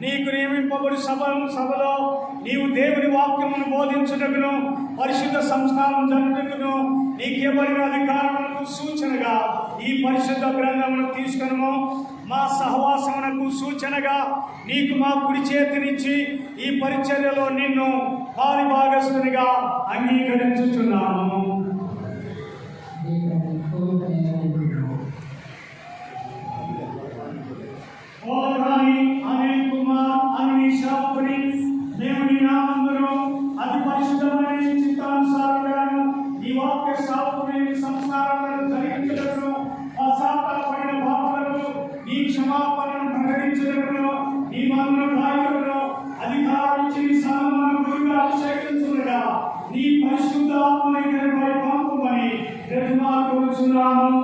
నీకు నియమింపబడి సభలో నీవు దేవుని వాక్యమును బోధించుటకును పరిశుద్ధ సంస్కారం జరుపుటకును నీకేబడిన అధికారములకు సూచనగా ఈ పరిశుద్ధ గ్రంథమును తీసుకును మా సహవాసమునకు సూచనగా నీకు మా కుడి చేతినిచ్చి ఈ పరిచర్యలో నిన్ను పాలి భాగస్తునిగా అంగీకరించుచున్నాము. అనిల్ కుమార్ అనిషాపుని దేవుని నామమును అతి పరిశుద్ధమైన చిత్తానుసారంగాను ఈ వాక్య సాపుని సంస్కారాలను జరిగించుటకును పశ్చాత్తాపడిన పాపలకు నీ క్షమాపణను ప్రకటించుటకును నీ మన్ను నాయకులను అధికారించి సమలను గురుగా అభిషేకించుగా నీ పరిశుద్ధ ఆత్మనైనపై పంపుమని బ్రతిమాలుకొనుచున్నాము.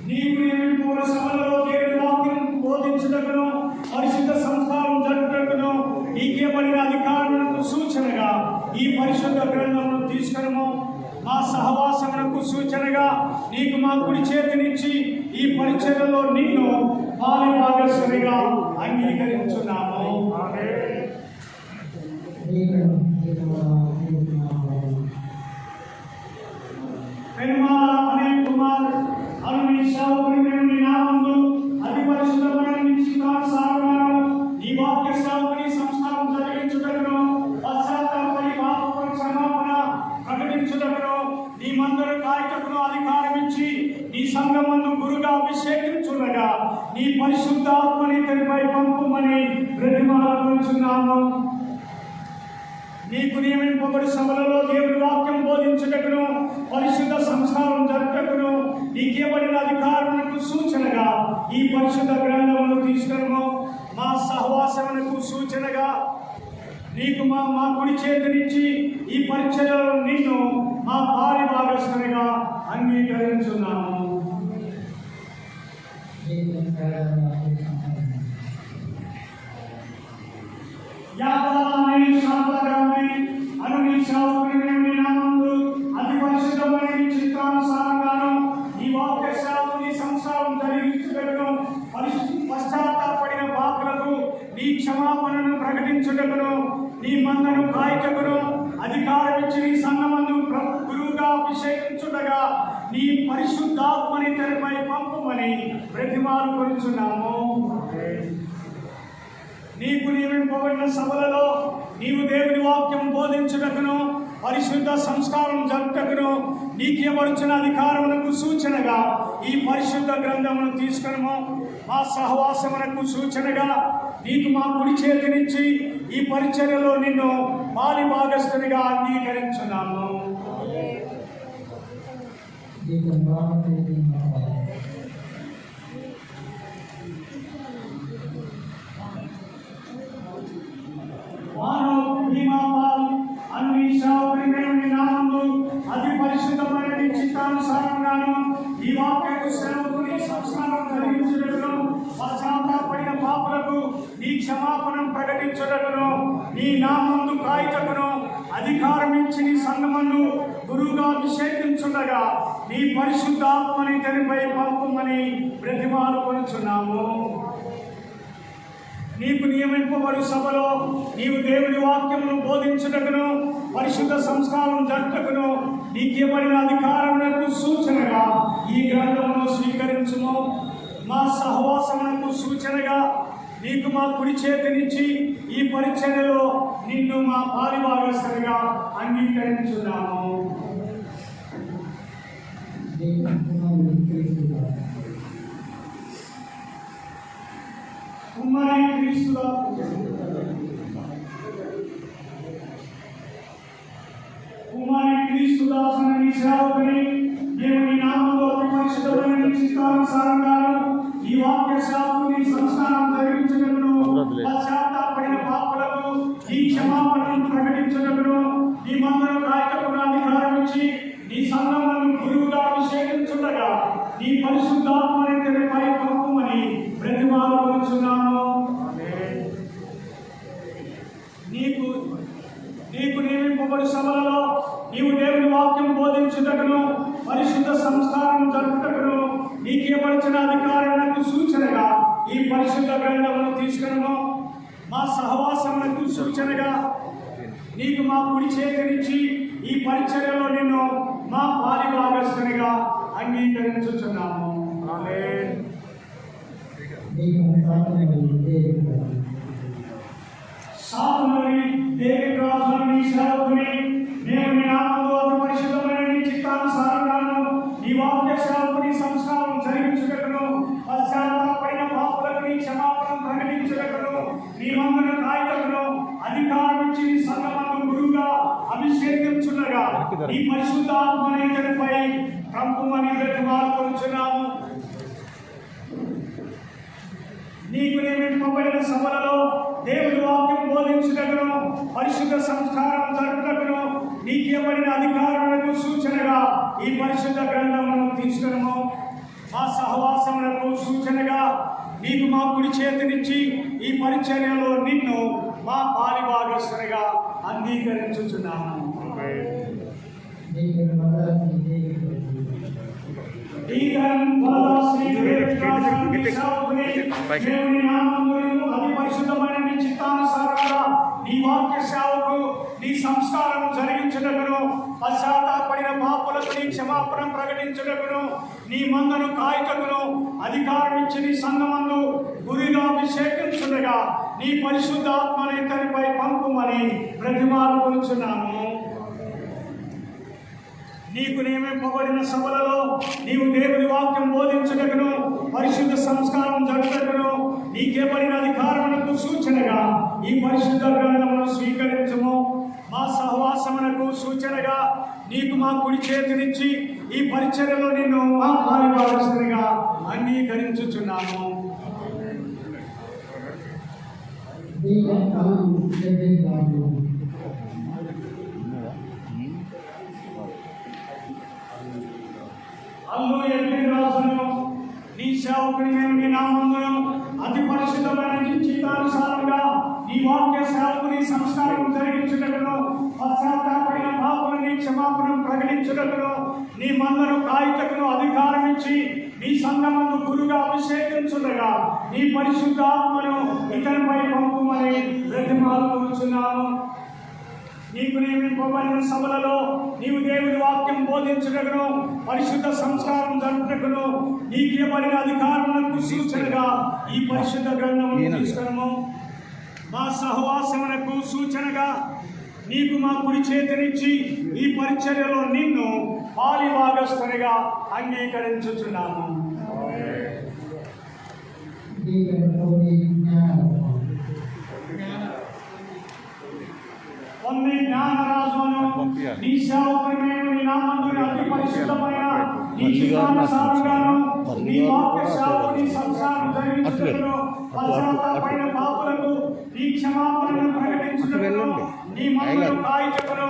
నీకు నియమింపబడిన సభలలో దేవుని వాక్యం బోధించుటకును పరిశుద్ధ సంస్కారం జరుపుటకును నీకేబడిన అధికారులకు సూచనగా ఈ పరిశుద్ధ గ్రంథమును తీసుకును మా సహవాసమునకు సూచనగా నీకు మా కుడి చేతినిచ్చి ఈ పరిచర్యలో నిన్ను పాలి భాగస్వామిగా అంగీకరించున్నాము. పెనుమాల అనిల్ కుమార్ దేవుని నామమును అతి పరిశుద్ధమైన చిత్తానుసారముగాను ఈ వాక్య సాగుని సంస్కారం జరిగించుటకును పశ్చాత్తాపడి పాపపు క్షమాపణ ప్రకటించుటకును నీ మందరు కాయటకును అధికారం ఇచ్చి నీ సంఘమందు గురుగా అభిషేకించుండగా నీ పరిశుద్ధాత్మని తనపై పంపుమని బ్రతిమాలుకొనుచున్నాము. నీకు నియమింపబడి సభలలో దేవుని వాక్యం బోధించుటకును పరిశుద్ధ సంస్కారం జరుపుటకును నీకేబడిన అధికారులకు సూచనగా ఈ పరిశుద్ధ గ్రంథమును తీసుకును మా సహవాసమునకు సూచనగా నీకు మా కుడి చేతినిచ్చి ఈ పరిచర్యలో నిన్ను మా పాలి భాగస్వామిగా అంగీకరించున్నాము. యాదాని శాంతగాని అనునిశావుని నామమును అతి పరిశుద్ధమైన చిత్తానుసారంగాను ఈ వాక్య శాస్త్రుని సంసారం జరిగించుటకును పశ్చాత్తాపడిన పాపులకు నీ క్షమాపణను ప్రకటించుటకును నీ మందను కాయటకును అధికారం ఇచ్చి నీ సంఘమందు గురువుగా అభిషేకించుటగా నీ పరిశుద్ధాత్మని తెరపై పంపుమని బ్రతిమాలుకొనుచున్నాము. నీకు నియమింపబడిన సభలలో నీవు దేవుని వాక్యం బోధించుటకును పరిశుద్ధ సంస్కారం జరుపుటకును నీకేబడుచున్న అధికారమునకు సూచనగా ఈ పరిశుద్ధ గ్రంథమును తీసుకును మా సహవాసమునకు సూచనగా నీకు మా కుడి చేతినిచ్చి ఈ పరిచర్యలో నిన్ను పాలి భాగస్తునిగా అంగీకరించున్నాము. అతి పరిశుద్ధమైన చిత్తానుసారంగాను ఈ వాక్యకు సేవకుని సంస్కారం జరిగించుటకును పశ్చాత్తాపడిన పాపులకు నీ క్షమాపణను ప్రకటించుటకును నీ నామమును కాయటకును అధికారం ఇచ్చి నీ సంఘమందు గురువుగా అభిషేకించుండగా నీ పరిశుద్ధాత్మని తనపై పంపుమని బ్రతిమాలుకొనుచున్నాము. నీకు నియమింపబడు సభలో నీవు దేవుని వాక్యమును బోధించుటకును పరిశుద్ధ సంస్కారం జరుపుటకును నీకేబడిన అధికారమునకు సూచనగా ఈ గ్రంథమును స్వీకరించుము. మా సహవాసమునకు సూచనగా నీకు మా కుడి చేతినిచ్చి ఈ పరిచర్యలో నిన్ను మా పాలి భాగస్వామిగా అంగీకరించున్నాము. కుమారి క్రీస్తుల దాసుని సేవకుని దేవుని నామములో పరిశుద్ధమైన చిత్తానుసారంగాను ఈ వాక్య శాస్త్రుని సంస్కారం జరిగించుటకును పశ్చాత్తాపడిన పాపులకు ఈ క్షమాపణను ప్రకటించుటకును నీ మందను కాయటకును అధికారం ఇచ్చి నీ సంఘమును గురువుగా అభిషేకించుండగా నీ పరిశుద్ధాత్మని తెరపై పంపుమని బ్రతిమాలుకొనుచున్నాము. నీకు నియమింపబడి సభలలో నీవు దేవుని వాక్యం బోధించుటకును పరిశుద్ధ సంస్కారం జరుపుటకును నీకేబడిన అధికారములకు సూచనగా ఈ పరిశుద్ధ గ్రంథమును తీసుకును. మా సహవాసములకు సూచనగా నీకు మా కుడి చేతినిచ్చి ఈ పరిచర్యలో నిన్ను మా పాలి భాగస్థునిగా అంగీకరించుచున్నాము. ఆమేన్. సాధుని దేవి రాజుని నీ సేవకుని నేను నీ నామములో అతి పరిశుద్ధమైన నీ చిత్తానుసారంగాను నీ వాక్య సేవకుని సంస్కారం జరిగించుటకును పశ్చాత్తాపడిన పాపులకు నీ క్షమాపణ ప్రకటించుటకును నీ మందును కాయటకును అధికారం ఇచ్చి నీ సంగమందు గురువుగా అభిషేకించుండగా నీ పరిశుద్ధాత్మని ఇతనిపై పంపుమని బ్రతిమాలుకొనుచున్నాము. నీకు నియమింపబడిన సభలలో దేవుని వాక్యం బోధించుటకును పరిశుద్ధ సంస్కారం జరుపుటకును నీకేబడిన అధికారులకు సూచనగా ఈ పరిశుద్ధ గ్రంథమును తీసుకును. మా సహవాసములకు సూచనగా నీకు మా కుడి చేతినిచ్చి ఈ పరిచర్యలో నిన్ను మా పాలి భాగస్థునిగా అంగీకరించుచున్నాము. నీ వాక్య సేవకు నీ సంస్కారం జరిగించుటకును పశ్చాత్తాపడిన పాపులకు నీ క్షమాపణ ప్రకటించుటకును నీ మందను కాయటకును అధికారం ఇచ్చి నీ సంఘమందు గురిగా అభిషేకించుండగా నీ పరిశుద్ధాత్మని ఇతనిపై పంపుమని బ్రతిమాలుకొనుచున్నాము. నీకు నియమింపబడిన సభలలో నీవు దేవుని వాక్యం బోధించుటకును పరిశుద్ధ సంస్కారం జరుపుటకును నీకేబడిన అధికారములకు సూచనగా ఈ పరిశుద్ధ గ్రంథమును స్వీకరించుము. మా సహవాసమునకు సూచనగా నీకు మా కుడి చేతినిచ్చి ఈ పరిచర్యలో నిన్ను మా పాలి భాగస్థునిగా అంగీకరించుచున్నాము. అల్లు ఎల్లి రాజును నీ సేవకుని మేము నీ నామమును అతి పరిశుద్ధమైన నీ చిత్తానుసారంగా నీ వాక్య సేవకుని సంస్కారం జరిగించుటకును పశ్చాత్తాపడిన పాపులను నీ క్షమాపణ ప్రకటించుటకును నీ మందను కాయటకును అధికారం ఇచ్చి నీ సంఘమందు గురుగా అభిషేకించుండగా నీ పరిశుద్ధాత్మను ఇతనిపై పంపుమని బ్రతిమాలుకొనుచున్నాము. నీకు నియమింపబడిన సభలలో నీవు దేవుని వాక్యం బోధించుటకును పరిశుద్ధ సంస్కారం జరుపుటకును నీకేబడిన అధికారములకు సూచనగా ఈ పరిశుద్ధ గ్రంథమును తీసుకును. మా సహవాసమునకు సూచనగా నీకు మా కుడి చేతినిచ్చి ఈ పరిచర్యలో నిన్ను పాలి భాగస్థునిగా అంగీకరించుచున్నాము. పొంది జ్ఞానరాజును నీ సేవకుని మేము నీ నామమున అతి పరిశుద్ధమైన నీ చిత్తానుసారంగాను నీ వాక్య సేవకుని సంస్కారం జరిగించుటకును పశ్చాత్తాపడిన పాపులకు నీ క్షమాపణను ప్రకటించుటకును నీ మందను కాయటకును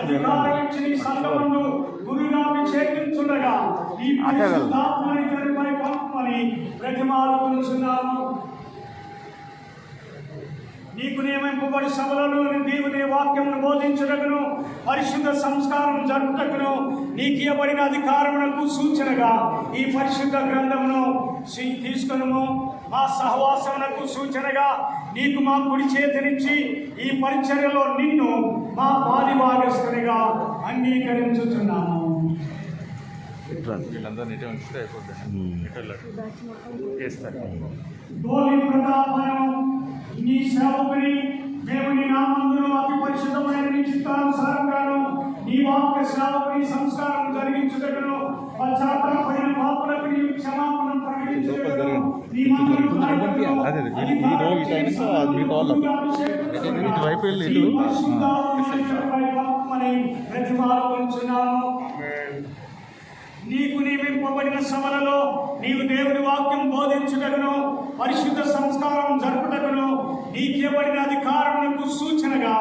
అధికారం ఇచ్చి నీ సంఘమందు గురుగా అభిషేకించుండగా నీ పరిశుద్ధాత్మని ఇతనిపై పంపుమని బ్రతిమాలుకొనుచున్నాము. నీకు నియమింపబడి సభలలో దేవుని వాక్యమును బోధించుటకును పరిశుద్ధ సంస్కారం జరుపుటకును నీకియబడిన అధికారమునకు సూచనగా ఈ పరిశుద్ధ గ్రంథమును తీసుకును. మా సహవాసమునకు సూచనగా నీకు మా కుడి చేతినిచ్చి ఈ పరిచర్యలో నిన్ను మా పాలి భాగస్థునిగా అంగీకరించుచున్నాము. గోలి ప్రతాపను నీ సేవకుని మేము నీ నామమున అతి పరిశుద్ధమైన నీ చిత్తానుసారంగాను నీ వాక్య సేవకుని సంస్కారం జరిగించుటకును పశ్చాత్తాపడిన పాపులకు నీ క్షమాపణ ప్రకటించుటకును నీ మందను కాయటకును అధికారం ఇచ్చి బ్రతిమాలుకొనుచున్నాము. నీకు నియమింపబడిన సభలలో నీవు దేవుని వాక్యం బోధించుటకును పరిశుద్ధ సంస్కారం జరుపుటకును నీకేబడిన అధికారమునకు సూచనగా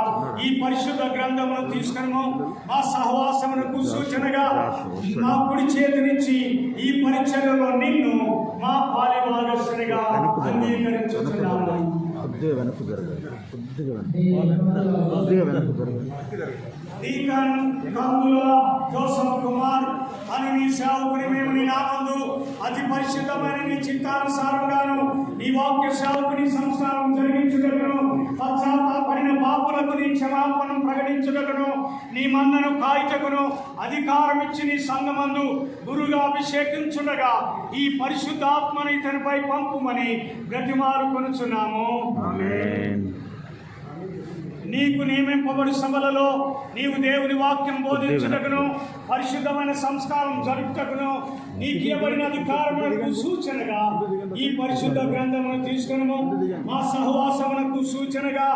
ఈ పరిశుద్ధ గ్రంథమును తీసుకును. మా సహవాసమునకు సూచనగా మా కుడి చేతినిచ్చి ఈ పరిచర్యలో నిన్ను మా పాలి భాగస్థునిగా అంగీకరించుచున్నాము. కొద్దిగా వెనక్కు జరగాలి, కొద్దిగా వెనక్కు జరగాలి. డీకన్ కందుల జోసఫ్ కుమార్ అని నీ సేవకుని మేము నీ నామందు అతి పరిశుద్ధమైన నీ చిత్తానుసారంగాను నీ వాక్య సేవకుని సంస్కారం జరిగించుటకును పశ్చాత్తాపడిన పాపులకు నీ క్షమాపణను ప్రకటించుటకును నీ మందను కాయిటకును అధికారం ఇచ్చి నీ సంఘమందు గురుగా అభిషేకించుండగా ఈ పరిశుద్ధాత్మను ఇతనిపై పంపుమని బ్రతిమారు కొనుచున్నాము. ఆమేన్. నీకు నియమింపబడి సభలలో నీవు దేవుని వాక్యం బోధించుటకును పరిశుద్ధమైన సంస్కారం జరుపుటకును నీకు ఇవ్వబడిన అధికారములకు సూచనగా ఈ పరిశుద్ధ గ్రంథమును తీసుకును మా సహవాసమునకు సూచనగా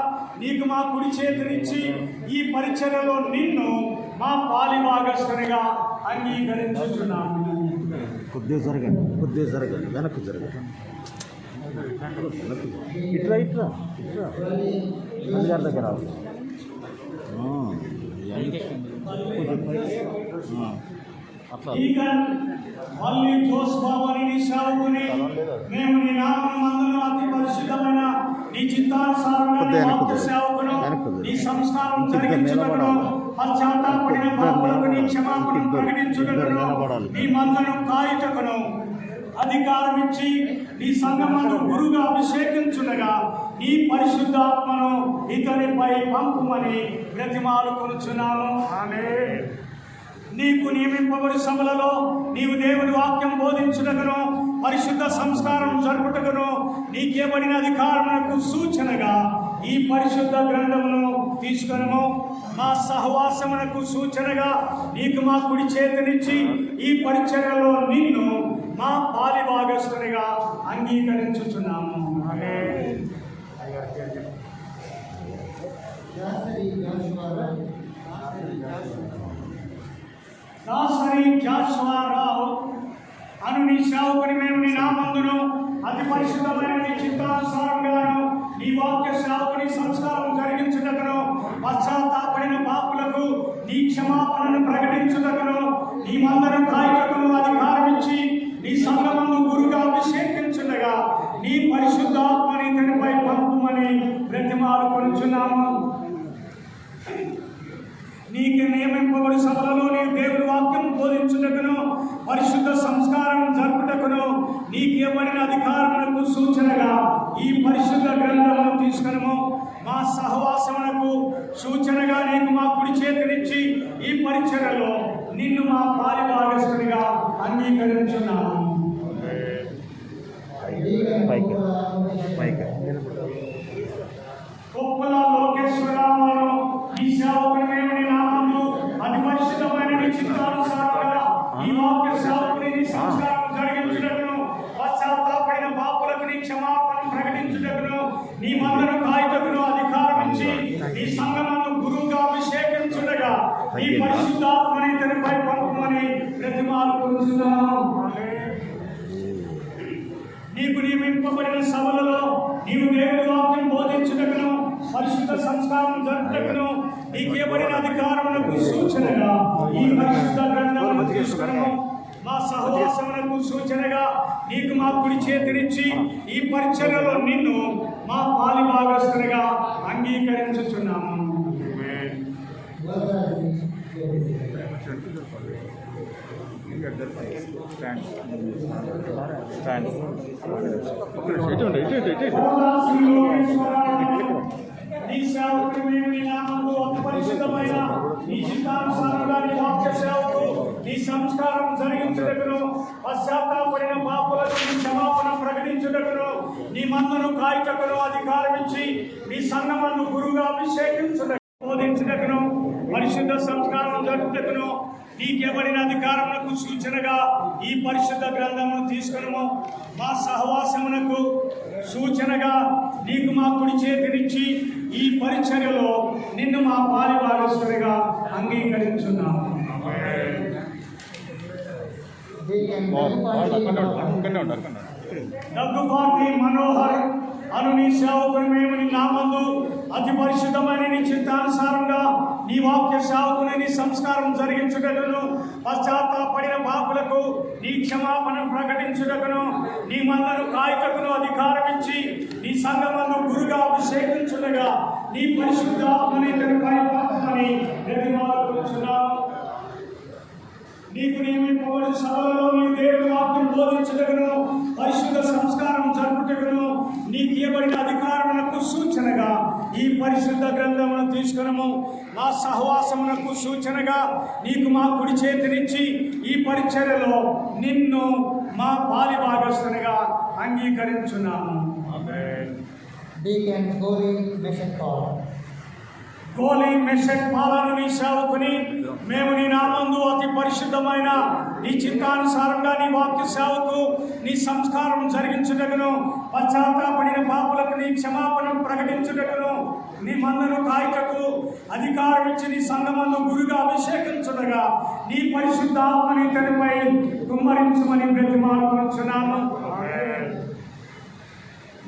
నీకు మా కుడి చేతినిచ్చి ఈ పరిచర్యలో నిన్ను మా పాలిభాగస్తునిగా అంగీకరించుచున్నాము. కొద్దిగా జరగండి, వెనక్కు జరగండి. ఇట్లా ఇట్లా ఇట్లా గారి దగ్గర అట్లా మళ్ళీ జోస్బాబని నీ సేవకుని మేము నీ నామను మందును అతి పరిశుద్ధమైన నీ చిత్తానుసారమైన వాక్య సేవకును నీ సంస్కారం జరిగించుటకును పశ్చాత్తాపడిన పాపులకు నీ క్షమాపణను ప్రకటించుటకును నీ మందును కాయుటకును అధికారం ఇచ్చి నీ సంఘమును గురుగా అభిషేకించుండగా నీ పరిశుద్ధాత్మను ఇతనిపై పంపుమని బ్రతిమాలు కొనుచున్నాము. ఆమేన్. నీకు నియమింపబడి సభలలో నీవు దేవుని వాక్యం బోధించుటకును పరిశుద్ధ సంస్కారం జరుపుటకును నీకేబడిన అధికారములకు సూచనగా ఈ పరిశుద్ధ గ్రంథమును తీసుకొనము మా సహవాసమునకు సూచనగా నీకు మా కుడి చేతినిచ్చి ఈ పరిచర్యలో నిన్ను మా పాలిభాగస్తునిగా అంగీకరించుచున్నాము. ఆమేన్. దాసరి జాషువారావు అను నీ సేవకుని మేము నీ నామందును అతి పరిశుద్ధమైన నీ చిత్తానుసారంగాను నీ వాక్య సేవకుని సంస్కారం జరిగించుటకును పశ్చాత్తాపడిన పాపులకు నీ క్షమాపణను ప్రకటించుటకును నీ మందను కాయటకును అధికారం ఇచ్చి నీ సంఘమందు గురుగా అభిషేకించుండగా నీ పరిశుద్ధాత్మని ఇతనిపై పంపుమని బ్రతిమాలు కొనుచున్నాము. నీకు నియమింపబడి సభలలో నీవు దేవుని వాక్యం బోధించుటకును పరిశుద్ధ సంస్కారం జరుపుటకును నీకు ఇవ్వబడిన అధికారములకు సూచనగా ఈ పరిశుద్ధ గ్రంథమును తీసుకును మా సహవాసమునకు సూచనగా నీకు మా కుడి చేతినిచ్చి ఈ పరిచర్యలో నిన్ను మా పాలిభాగస్తునిగా అంగీకరించున్నాము. కొప్పల లోకేశ్వరరావు ఈ సేవకుని మేము నీ నామందు అతి పరిశుద్ధమైన నీ చిత్తానుసారంగా ఈ వాక్య సేవకుని నీ సంస్కారం జరిగించుటకును పశ్చాత్తాపడిన పాపులకు నీ క్షమాపణను ప్రకటించుటకును నీ మందను కాయుటకును అధికారం ఇచ్చి నీ సంఘమందు గురువుగా అభిషేకించుటగా నీ పరిశుద్ధాత్మని ఇతనిపై పంపుమని బ్రతిమాలు కొనుచున్నాము. నీకు నియమింపబడిన సభలలో నీవు దేవుని వాక్యం బోధించుటకును పరిశుద్ధ సంస్కారం జరుపుటకును నీకేబడిన అధికారములకు సూచనగా ఈ పరిశుద్ధ గ్రంథమును తీసుకును మా సహవాసమునకు సూచనగా నీకు మా కుడి చేతినిచ్చి ఈ పరిచర్యలో నిన్ను మా పాలిభాగస్తునిగా అంగీకరించుచున్నాము. నీ సేవకుని మేము నీ నామములో అతి పరిశుద్ధమైన నీ చిత్తానుసారంగా నీ వాక్య సేవకు నీ సంస్కారం జరిగించుటకును పశ్చాత్తాపడిన పాపులకు నీ క్షమాపణ ప్రకటించుటకును నీ మందను కాయుటకును అధికారం ఇచ్చి నీ సంఘమందు గురువుగా అభిషేకించుటకు బోధించుటకును పరిశుద్ధ సంస్కారం జరుపుటకును నీకేబడిన అధికారములకు సూచనగా ఈ పరిశుద్ధ గ్రంథమును తీసుకును మా సహవాసమునకు సూచనగా నీకు మా కుడి చేతినిచ్చి ఈ పరిచర్యలో నిన్ను మా పాలిభాగస్తునిగా అంగీకరించున్నాము. దగ్గుబాటి మనోహర్ అను నీ సేవకుని మేము నీ నామందు అతి పరిశుద్ధమైన నీ చిత్తానుసారంగా నీ వాక్య సేవకుని నీ సంస్కారం జరిగించుటకును పశ్చాత్తాపడిన పాపులకు నీ క్షమాపణ ప్రకటించుటకును నీ మందను కాయుటకును అధికారం ఇచ్చి నీ సంఘమందు గురుగా నీ పరిశుద్ధాత్మని ఇతనిపై పంపమని బ్రతిమాలుకొనుచున్నాము. నీకు నియమింపబడిన సభలలో నీ దేవుని వాక్యం బోధించుటకును పరిశుద్ధ సంస్కారం జరుపుటకును నీకు ఇవ్వబడిన అధికారమునకు సూచనగా ఈ పరిశుద్ధ గ్రంథమును తీసుకునము. మా సహవాసమునకు సూచనగా నీకు మా కుడి చేతినిచ్చి ఈ పరిచర్యలో నిన్ను మా పాలి భాగస్తునిగా అంగీకరించున్నాము. Deacon Goli Mission Call. గోలి మెషక్ పాలను నీ సేవకుని మేము నీ నామందు అతి పరిశుద్ధమైన నీ చిత్తానుసారంగా నీ వాక్య సేవకు నీ సంస్కారం జరిగించుటకును పశ్చాత్తాపడిన పాపులకు నీ క్షమాపణ ప్రకటించుటకును నీ మందను కాయటకు అధికారం ఇచ్చి నీ సంఘమందు గురుగా అభిషేకించుటగా నీ పరిశుద్ధాత్మని ఇతనిపై కుమ్మరించమని బ్రతిమాలుకొనుచున్నాము.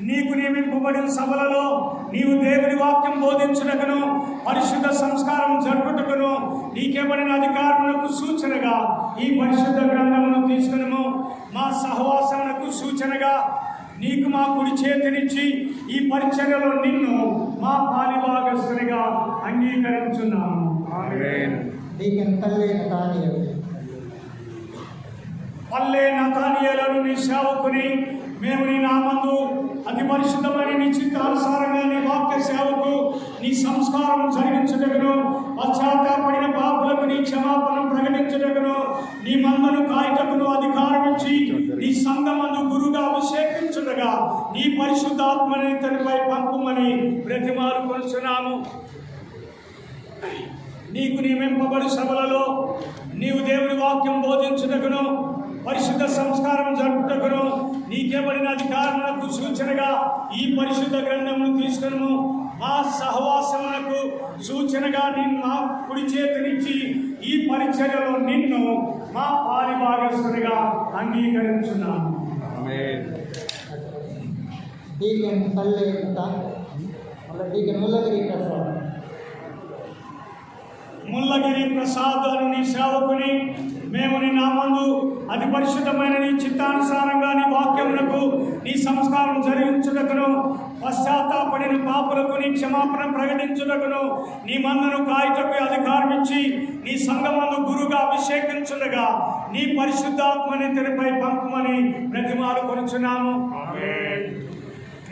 నీకు నియమింపబడిన సభలలో నీవు దేవుని వాక్యం బోధించుటకును పరిశుద్ధ సంస్కారం జరుపుటకును నీకేబడిన అధికారములకు సూచనగా ఈ పరిశుద్ధ గ్రంథమును తీసుకునము. మా సహవాసమునకు సూచనగా నీకు మా కుడి చేతినిచ్చి ఈ పరిచర్యలో నిన్ను మా పాలిభాగస్తునిగా అంగీకరించున్నాము. Deacon Palle Nathaniel. పల్లె నతానియేలను నీ సేవకుని మేము నీ నామందు అతి పరిశుద్ధమైన నీ చిత్తానుసారంగా నీ వాక్య సేవకు నీ సంస్కారం జరిగించుటకును పశ్చాత్తాపడిన పాపులకు నీ క్షమాపణ ప్రకటించుటకును నీ మందను కాయటకును అధికారం ఇచ్చి నీ సంఘమందు గురుగా అభిషేకించుటగా నీ పరిశుద్ధాత్మని ఇతనిపై పంపుమని బ్రతిమాలుకొనుచున్నాము. నీకు నియమింపబడి సభలలో నీవు దేవుని వాక్యం బోధించుటకును పరిశుద్ధ సంస్కారం జరుపుటకును నీకేబడిన అధికారములకు సూచనగా ఈ పరిశుద్ధ గ్రంథమును తీసుకును. మా సహవాసమునకు సూచనగా నిన్ను మా కుడి చేతినిచ్చి ఈ పరిచర్యలో నిన్ను మా పాలి భాగస్తునిగా అంగీకరించున్నాము. Deacon Palle Nathaniel. Deacon Mullagiri Prasad. Mullagiri Prasad అని నీ సేవకుని మేము నీ నామందు అతి పరిశుద్ధమైన నీ చిత్తానుసారంగా నీ వాక్యమునకు నీ సంస్కారం జరిగించుటకును పశ్చాత్తాపడిన పాపులకు నీ క్షమాపణ ప్రకటించుటకును నీ మందను కాయటకు అధికారం ఇచ్చి నీ సంఘమందు గురుగా అభిషేకించుటగా నీ పరిశుద్ధాత్మని తెరపై పంపమని బ్రతిమాలుకొనుచున్నాము.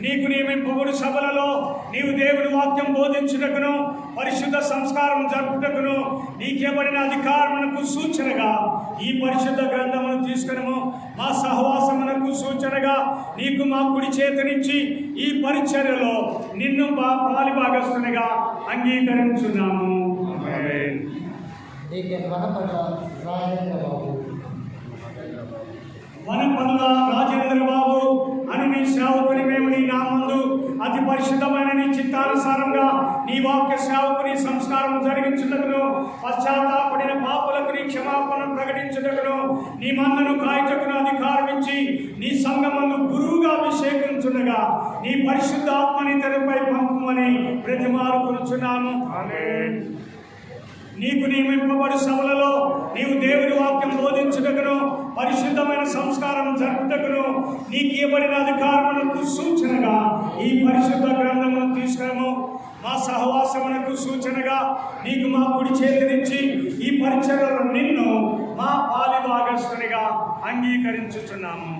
నీకు నియమింపబడు సభలలో నీవు దేవుని వాక్యం బోధించుటకును పరిశుద్ధ సంస్కారం జరుపుటకును నీకేబడిన అధికారమునకు సూచనగా ఈ పరిశుద్ధ గ్రంథమును తీసుకునము. మా సహవాసమునకు సూచనగా నీకు మా కుడి చేతినిచ్చి ఈ పరిచర్యలో నిన్ను మా పాలి భాగస్తునిగా అంగీకరించున్నాము. Deacon Vanapalla Rajendra Babu. వనపల్ల Rajendra బాబు అని నీ సేవకుని మేము నీ నామందు అతి పరిశుద్ధమైన నీ చిత్తానుసారంగా నీ వాక్య సేవకుని సంస్కారం జరిగించుటకును పశ్చాత్తాపడిన పాపులకు నీ క్షమాపణ ప్రకటించుటకును నీ మందను కాయటకును అధికారం ఇచ్చి నీ సంఘమందు గురువుగా అభిషేకించుండగా నీ పరిశుద్ధాత్మని తెరపై పంపమని బ్రతిమాలుకొనుచున్నాము. నీకు నియమింపబడి సభలలో నీవు దేవుని వాక్యం బోధించుటకును పరిశుద్ధమైన సంస్కారం జరుపుటకును నీకు ఇవ్వబడిన అధికారములకు సూచనగా ఈ పరిశుద్ధ గ్రంథమును తీసుకునము. మా సహవాసమునకు సూచనగా నీకు మా కుడి చేతినిచ్చి ఈ పరిచర్యలో నిన్ను మా పాలి భాగస్తునిగా అంగీకరించుచున్నాము.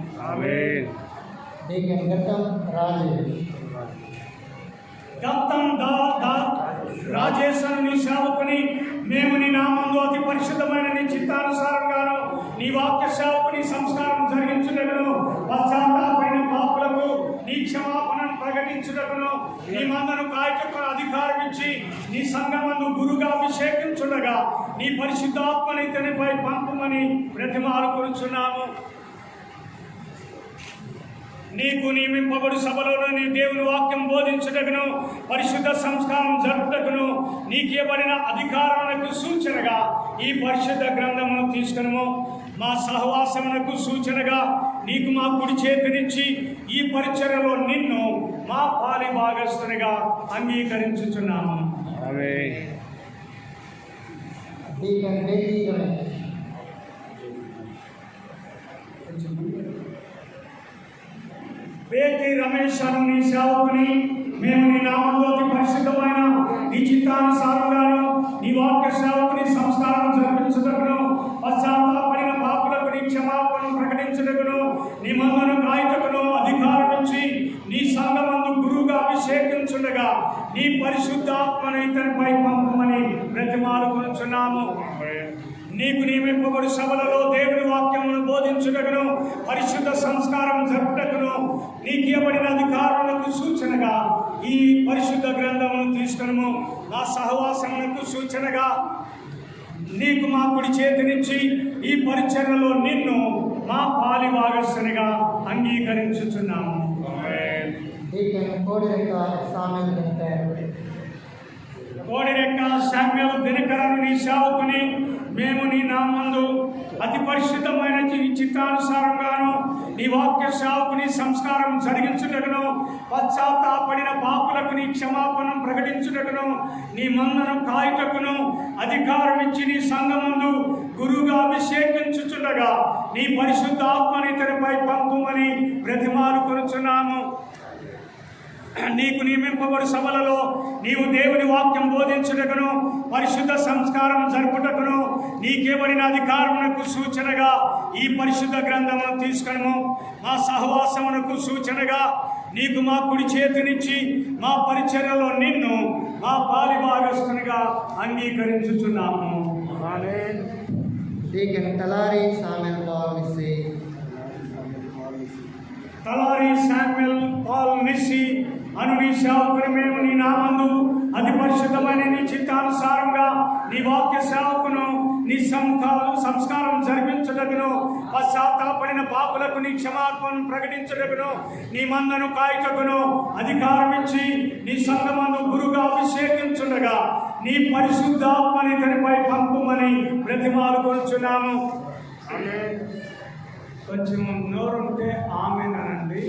Deacon Gattam Rajesh. గతం రాజేశ్వరు నీ సేవకుని మేము నీ నామందు అతి పరిశుద్ధమైన నీ చిత్తానుసారంగాను నీ వాక్య సేవకుని సంస్కారం జరిగించుటకును పశ్చాత్తాపడిన పాపులకు నీ క్షమాపణను ప్రకటించుటకును నీ మందను కాయటకు అధికారం ఇచ్చి నీ సంఘమందు గురుగా అభిషేకించుండగా నీ పరిశుద్ధాత్మని ఇతనిపై పంపమని బ్రతిమాలుకొనుచున్నాము. నీకు నియమింపబడు సభలో నీ దేవుని వాక్యం బోధించుటకును పరిశుద్ధ సంస్కారం జరుపుటకును నీకు ఇవ్వబడిన అధికారాలకు సూచనగా ఈ పరిశుద్ధ గ్రంథమును తీసుకును. మా సహవాసమునకు సూచనగా నీకు మా కుడి చేతినిచ్చి ఈ పరిచర్యలో నిన్ను మా పాలి భాగస్తునిగా అంగీకరించుచున్నాము. Deacon Bedi Ganesh. వేటి రమేష్ అను నీ సేవకుని మేము నీ నామంలో అతి పరిశుద్ధమైన నీ చిత్తానుసారంగాను నీ వాక్య సేవకుని సంస్కారం జరిపించుటకును పశ్చాత్తాపడిన పాపులకు నీ క్షమాపణను ప్రకటించుటకును నీ మందును కాయటకును అధికారం ఇచ్చి నీ సంఘమందు గురువుగా అభిషేకించుండగా నీ పరిశుద్ధాత్మను ఇతనిపై పంపమని బ్రతిమాలుకొనుచున్నాము. నీకు నియమింపబడి సభలలో దేవుని వాక్యమును బోధించుటకును పరిశుద్ధ సంస్కారం జరుపుటకును నీకు ఇవ్వబడిన అధికారులకు సూచనగా ఈ పరిశుద్ధ గ్రంథమును తీసుకును నా సహవాసమునకు సూచనగా నీకు మా కుడి చేతినిచ్చి ఈ పరిచర్యలో నిన్ను మా పాలి భాగస్థునిగా అంగీకరించుచున్నాము. కోడిరెక్క శామ్యూల్ దినకరను నీ సేవకుని మేము నీ నామందు అతి పరిశుద్ధమైన చిత్తానుసారంగాను నీ వాక్య సేవకుని సంస్కారం జరిగించుటకును పశ్చాత్తాపడిన పాపులకు నీ క్షమాపణం ప్రకటించుటకును నీ మందను కాయుటకును అధికారం ఇచ్చి నీ సంఘమందు గురువుగా అభిషేకించుచుండగా నీ పరిశుద్ధ ఆత్మని ఇతనిపై పంపుమని బ్రతిమాలుకొనుచున్నాము. నీకు నియమింపబడి సభలలో నీవు దేవుని వాక్యం బోధించుటకును పరిశుద్ధ సంస్కారం జరుపుటకును నీకేబడిన అధికారమునకు సూచనగా ఈ పరిశుద్ధ గ్రంథమును తీసుకును మా సహవాసమునకు సూచనగా నీకు మా కుడి చేతినిచ్చి మా పరిచర్యలో నిన్ను మా పాలి భాగస్థునిగా అంగీకరించుచున్నాము. తలారి శామ్యూల్ పాల్ నిస్సి అను నీ సేవకుని మేము నీ నామందు అతి పరిశుద్ధమైన నీ చిత్తానుసారంగా నీ వాక్య సేవకును నీ సంస్కారం జరిపించుటకును పశ్చాత్తాపడిన పాపులకు నీ క్షమాపణను ప్రకటించుటకును నీ మందను కాయటకును అధికారం ఇచ్చి నీ సంఘమందు గురువుగా అభిషేకించుండగా నీ పరిశుద్ధాత్మని ఇతనిపై పంపుమని బ్రతిమాలుకొనుచున్నాము. కొంచెం నోరుంటే ఆమెనండి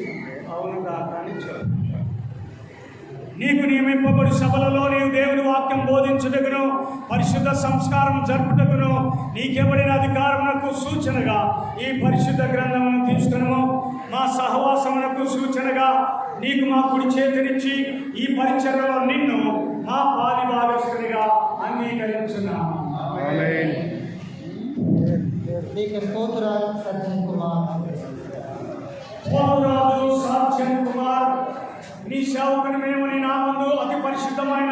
అవునుగా కానీ నీకు నియమింపబడి సభలలో నీవు దేవుని వాక్యం బోధించుటకును పరిశుద్ధ సంస్కారం జరుపుటకును నీకెవడిన అధికారమునకు సూచనగా ఈ పరిశుద్ధ గ్రంథమును తీసుకును మా సహవాసమునకు సూచనగా నీకు మా కుడి చేతినిచ్చి ఈ పరిచర్యలో నిన్ను మా పాలి భాగస్థునిగా అంగీకరించున్నాము. పోతురాజు సజ్జన్ కుమార్ నీ సేవకుని మేము నీ నామందు అతి పరిశుద్ధమైన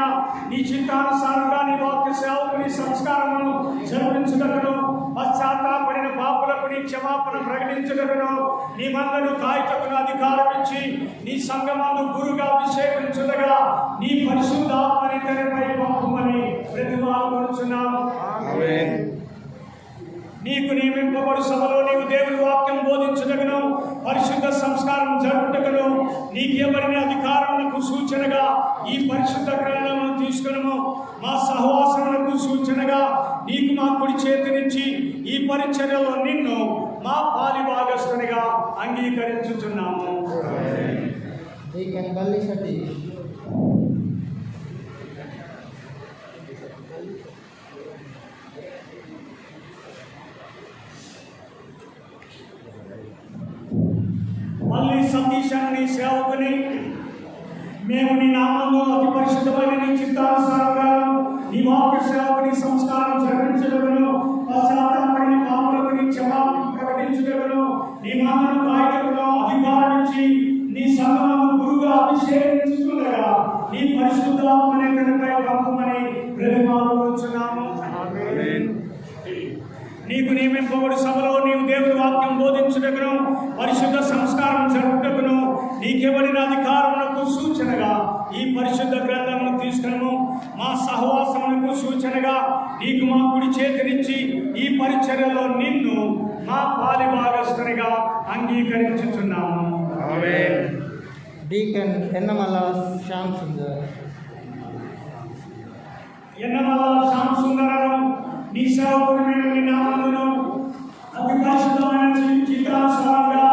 నీ చిత్తానుసారంగా నీ వాక్య సేవకుని సంస్కారమును జరిపించుటకును పశ్చాత్తాపడిన పాపులకు నీ క్షమాపణ ప్రకటించుటకును నీ మందను కాయటకును అధికారం ఇచ్చి నీ సంఘమందు గురువుగా అభిషేకించుటగా నీ పరిశుద్ధాత్మని ఇతనిపై పంపమని బ్రతిమాలుకొనుచున్నాము. నీకు నియమింపబడి సభలో నీవు దేవుని వాక్యం బోధించుటకును పరిశుద్ధ సంస్కారం జరుపుటకును నీకేబడిన అధికారములకు సూచనగా ఈ పరిశుద్ధ గ్రంథమును తీసుకును మా సహవాసములకు సూచనగా నీకు మా కుడి చేతినిచ్చి ఈ పరిచర్యలో నిన్ను మా పాలి భాగస్థునిగా అంగీకరించుచున్నాము. మళ్ళీ సతీష్ నీ సేవకుని మేము నీ నామంలో అతి పరిశుద్ధమైన నీ చిత్తానుసారంగా నీ వాక్య సేవకుని సంస్కారం జరిపించుటకును పశ్చాత్తాపడిన పాపులకు నీ క్షమాపణ ప్రకటించుటకును నీ మందను కాయటకును అధికారం ఇచ్చి నీ సంఘమందు గురువుగా అభిషేకించుచుండగా నీ పరిశుద్ధాత్మని ఇతనిపై పంపమని బ్రతిమాలుకొనుచున్నాము. నీకు నియమింపబడి సభలో నీవు దేవుని వాక్యం బోధించుటకును పరిశుద్ధ సంస్కారం జరుపుటకును నీకెవడిన అధికారమునకు సూచనగా ఈ పరిశుద్ధ గ్రంథమును తీసుకును మా సహవాసమునకు సూచనగా నీకు మా కుడి చేతినిచ్చి ఈ పరిచర్యలో నిన్ను మా పాలి భాగస్థునిగా అంగీకరించుచున్నాము. ఎన్నమల శ్యామ్ సుందరను నీ సేవకుని నీ నామమును అతి పరిశుద్ధమైన చిత్తానుసారంగా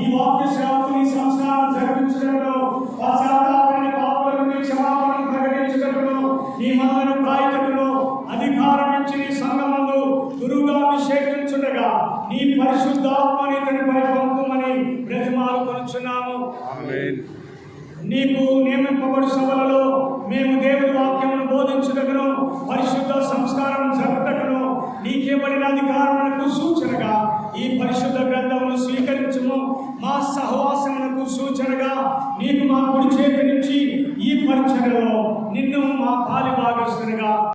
ఈ వాక్య సేవకుని సంస్కారం జరిపించుటకును పశ్చాత్తాపడిన పాపులకు నీ క్షమాపణ ప్రకటించుటకును నీ మందను కాయటకును అధికారం ఇచ్చి నీ సంఘమందు గురువుగా అభిషేకించుటగా నీ పరిశుద్ధాత్మని ఇతనిపై పంపమని బ్రతిమాలుకొనుచున్నాము. నీకు నియమింపబడు సభలలో మేము దేవుని వాక్యమును బోధించుటకును పరిశుద్ధ సంస్కారం జరుపుటకును నీకేబడిన అధికారములకు సూచనగా ఈ పరిశుద్ధ గ్రంథమును స్వీకరించుము. మా సహవాసములకు సూచనగా నీకు మా కుడి చేతి నుంచి ఈ పరిచయలో నిన్ను మా పాలి